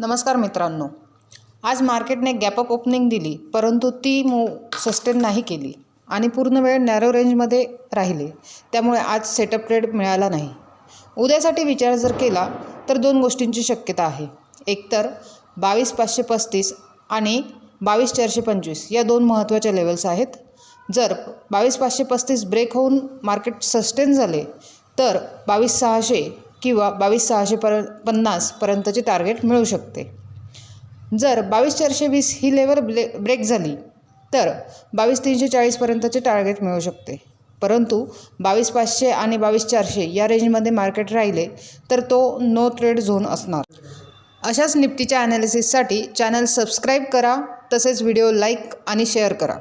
नमस्कार मित्रांनो, आज मार्केटने गॅप अप ओपनिंग दिली, परंतु ती सस्टेन नाही केली आणि पूर्ण वेळ नॅरो रेंजमध्ये राहिले. त्यामुळे आज सेटअप ट्रेड मिळाला नाही. उद्यासाठी विचार जर केला तर दोन गोष्टींची शक्यता आहे. एकतर 22,535 आणि 22,425 या दोन महत्त्वाच्या लेवल्स आहेत. जर 22,535 ब्रेक होऊन मार्केट सस्टेन झाले तर 22,600 किंवा 22,650 पर्यंतचे टार्गेट मिळू शकते. जर 22,420 ही लेवल ब्रेक झाली तर 22,340 पर्यंतचे टार्गेट मिळू शकते. परंतु 22,500 आणि 22,400 या रेंजमध्ये मार्केट राहिले तर तो नो ट्रेड झोन असणार. अशाच निफ्टीच्या ॲनालिसिससाठी चॅनल सबस्क्राईब करा, तसेच व्हिडिओ लाईक आणि शेअर करा.